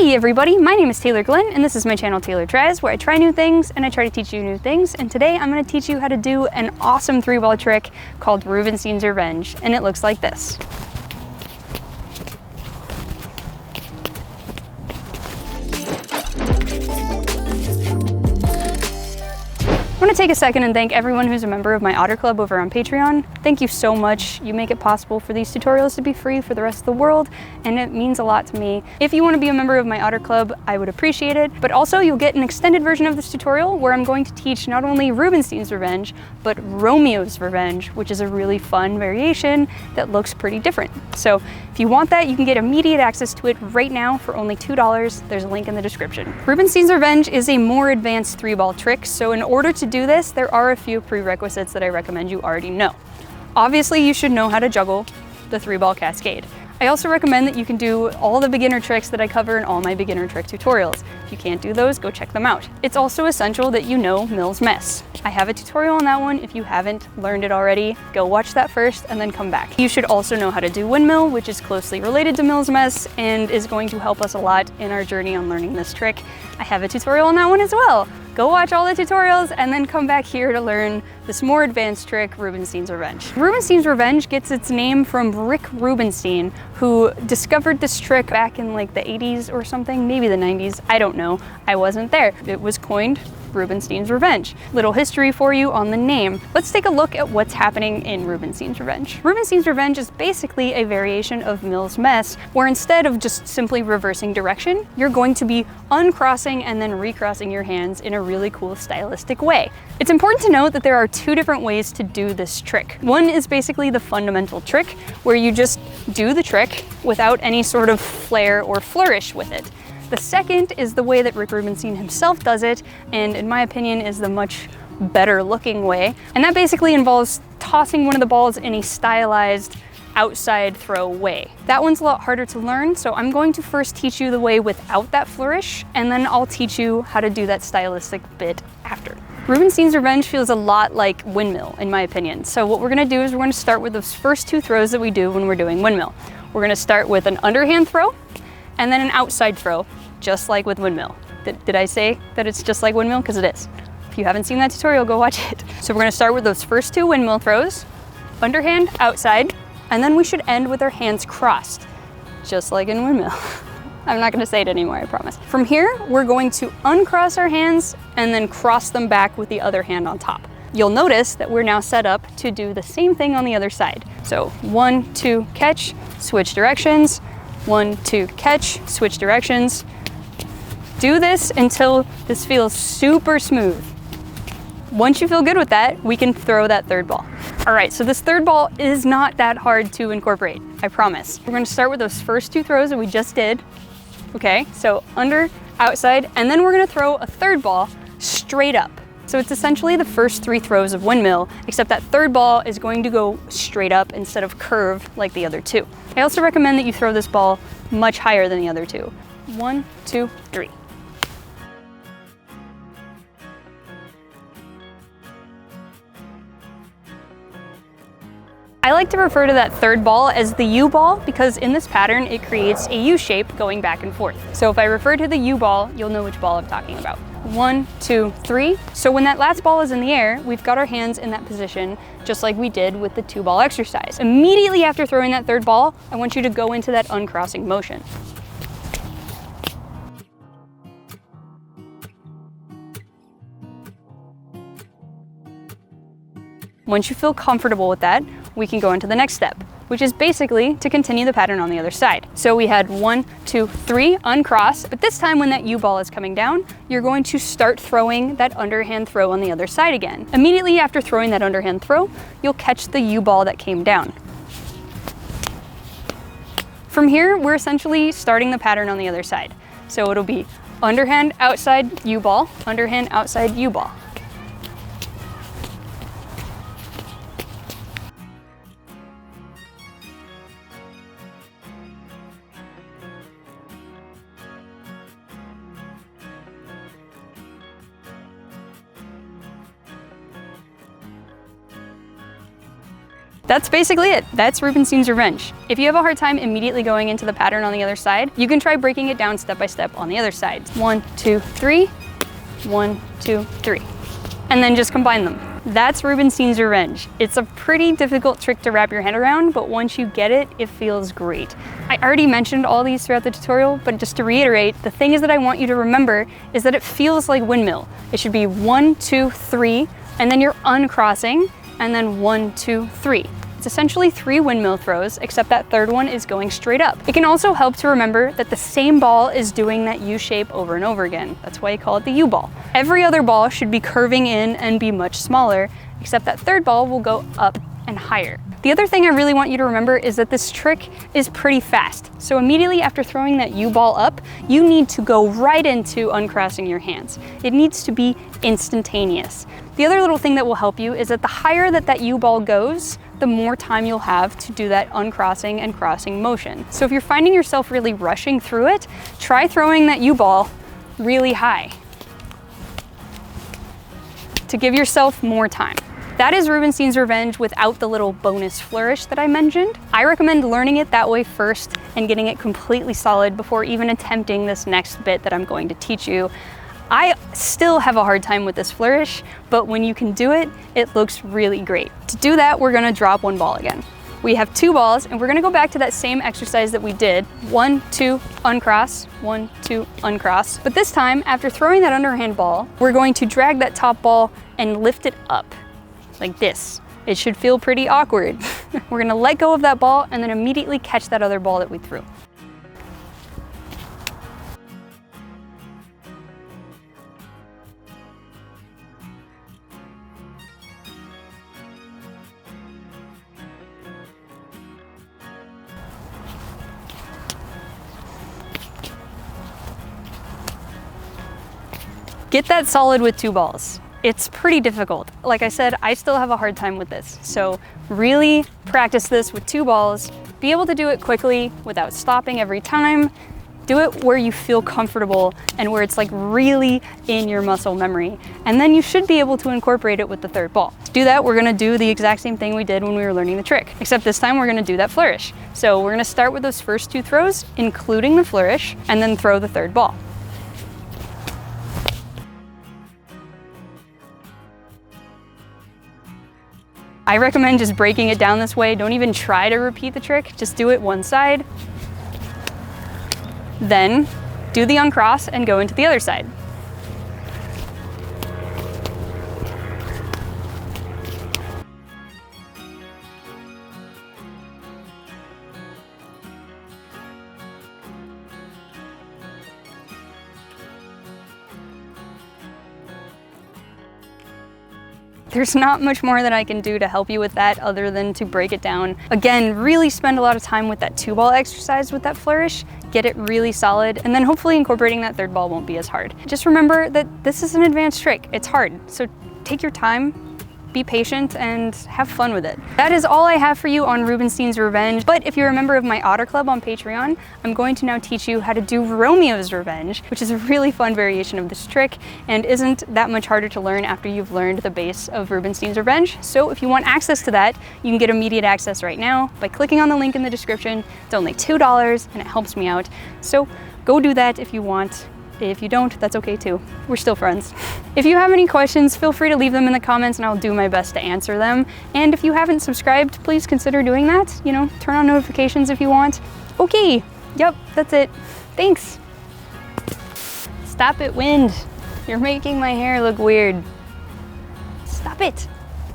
Hey everybody, my name is Taylor Glenn and this is my channel Taylor Tries, where I try new things and I try to teach you new things. And today I'm going to teach you how to do an awesome 3-ball trick called Rubenstein's Revenge, and it looks like this. I want to take a second and thank everyone who's a member of my Otter Club over on Patreon. Thank you so much. You make it possible for these tutorials to be free for the rest of the world, and it means a lot to me. If you want to be a member of my Otter Club, I would appreciate it. But also you'll get an extended version of this tutorial where I'm going to teach not only Rubenstein's Revenge, but Romeo's Revenge, which is a really fun variation that looks pretty different. So if you want that, you can get immediate access to it right now for only $2. There's a link in the description. Rubenstein's Revenge is a more advanced 3-ball trick, so in order to do this, there are a few prerequisites that I recommend you already know. Obviously, you should know how to juggle the 3-ball cascade. I also recommend that you can do all the beginner tricks that I cover in all my beginner trick tutorials. If you can't do those, go check them out. It's also essential that you know Mill's Mess. I have a tutorial on that one. If you haven't learned it already, go watch that first and then come back. You should also know how to do windmill, which is closely related to Mill's Mess and is going to help us a lot in our journey on learning this trick. I have a tutorial on that one as well. Go watch all the tutorials and then come back here to learn this more advanced trick, Rubenstein's Revenge. Rubenstein's Revenge gets its name from Rick Rubenstein, who discovered this trick back in like the 80s or something, maybe the 90s, I don't know. I wasn't there. It was coined Rubenstein's Revenge. Little history for you on the name. Let's take a look at what's happening in Rubenstein's Revenge. Rubenstein's Revenge is basically a variation of Mill's Mess, where instead of just simply reversing direction, you're going to be uncrossing and then recrossing your hands in a really cool stylistic way. It's important to note that there are two different ways to do this trick. One is basically the fundamental trick, where you just do the trick without any sort of flair or flourish with it. The second is the way that Rick Rubenstein himself does it, and in my opinion is the much better looking way. And that basically involves tossing one of the balls in a stylized outside throw way. That one's a lot harder to learn, so I'm going to first teach you the way without that flourish, and then I'll teach you how to do that stylistic bit after. Rubenstein's Revenge feels a lot like windmill, in my opinion. So what we're gonna do is we're gonna start with those first two throws that we do when we're doing windmill. We're gonna start with an underhand throw, and then an outside throw, just like with windmill. Did I say that it's just like windmill? Because it is. If you haven't seen that tutorial, go watch it. So we're gonna start with those first two windmill throws, underhand, outside, and then we should end with our hands crossed, just like in windmill. I'm not gonna say it anymore, I promise. From here, we're going to uncross our hands and then cross them back with the other hand on top. You'll notice that we're now set up to do the same thing on the other side. So 1, 2, catch, switch directions, 1, 2, catch, switch directions. Do this until this feels super smooth. Once you feel good with that, we can throw that third ball. All right, so this third ball is not that hard to incorporate, I promise. We're gonna start with those first two throws that we just did. Okay, so under, outside, and then we're gonna throw a third ball straight up. So it's essentially the first 3 throws of windmill, except that third ball is going to go straight up instead of curve like the other two. I also recommend that you throw this ball much higher than the other two. 1, 2, 3. I like to refer to that third ball as the U ball because in this pattern it creates a U shape going back and forth. So if I refer to the U ball, you'll know which ball I'm talking about. 1, 2, 3. So when that last ball is in the air, we've got our hands in that position, just like we did with the 2-ball exercise. Immediately after throwing that third ball, I want you to go into that uncrossing motion. Once you feel comfortable with that, we can go into the next step, which is basically to continue the pattern on the other side. So we had 1, 2, 3, uncross, but this time when that U ball is coming down, you're going to start throwing that underhand throw on the other side again. Immediately after throwing that underhand throw, you'll catch the U ball that came down. From here, we're essentially starting the pattern on the other side. So it'll be underhand, outside, U ball, underhand, outside, U ball. That's basically it. That's Rubenstein's Revenge. If you have a hard time immediately going into the pattern on the other side, you can try breaking it down step by step on the other side. 1, 2, 3, 1, 2, 3. And then just combine them. That's Rubenstein's Revenge. It's a pretty difficult trick to wrap your head around, but once you get it, it feels great. I already mentioned all these throughout the tutorial, but just to reiterate, the thing is that I want you to remember is that it feels like windmill. It should be 1, 2, 3, and then you're uncrossing, and then 1, 2, 3. It's essentially 3 windmill throws, except that third one is going straight up. It can also help to remember that the same ball is doing that U shape over and over again. That's why you call it the U ball. Every other ball should be curving in and be much smaller, except that third ball will go up and higher. The other thing I really want you to remember is that this trick is pretty fast. So immediately after throwing that U ball up, you need to go right into uncrossing your hands. It needs to be instantaneous. The other little thing that will help you is that the higher that U ball goes, the more time you'll have to do that uncrossing and crossing motion. So if you're finding yourself really rushing through it, try throwing that U ball really high to give yourself more time. That is Rubenstein's Revenge without the little bonus flourish that I mentioned. I recommend learning it that way first and getting it completely solid before even attempting this next bit that I'm going to teach you. I still have a hard time with this flourish, but when you can do it, it looks really great. To do that, we're gonna drop 1 ball again. We have 2 balls, and we're gonna go back to that same exercise that we did. 1, 2, uncross, 1, 2, uncross. But this time, after throwing that underhand ball, we're going to drag that top ball and lift it up. Like this. It should feel pretty awkward. We're gonna let go of that ball and then immediately catch that other ball that we threw. Get that solid with 2 balls. It's pretty difficult. Like I said, I still have a hard time with this. So really practice this with 2 balls. Be able to do it quickly without stopping every time. Do it where you feel comfortable and where it's like really in your muscle memory. And then you should be able to incorporate it with the third ball. To do that, we're gonna do the exact same thing we did when we were learning the trick, except this time we're gonna do that flourish. So we're gonna start with those first 2 throws, including the flourish, and then throw the third ball. I recommend just breaking it down this way. Don't even try to repeat the trick. Just do it one side. Then do the uncross and go into the other side. There's not much more that I can do to help you with that other than to break it down. Again, really spend a lot of time with that 2-ball exercise with that flourish, get it really solid, and then hopefully incorporating that third ball won't be as hard. Just remember that this is an advanced trick. It's hard, so take your time, be patient, and have fun with it. That is all I have for you on Rubenstein's Revenge, but if you're a member of my Otter Club on Patreon, I'm going to now teach you how to do Romeo's Revenge, which is a really fun variation of this trick and isn't that much harder to learn after you've learned the base of Rubenstein's Revenge. So if you want access to that, you can get immediate access right now by clicking on the link in the description. It's only $2 and it helps me out. So go do that if you want. If you don't, that's okay too. We're still friends. If you have any questions, feel free to leave them in the comments and I'll do my best to answer them. And if you haven't subscribed, please consider doing that. You know, turn on notifications if you want. Okay, yep, that's it. Thanks. Stop it, wind. You're making my hair look weird. Stop it.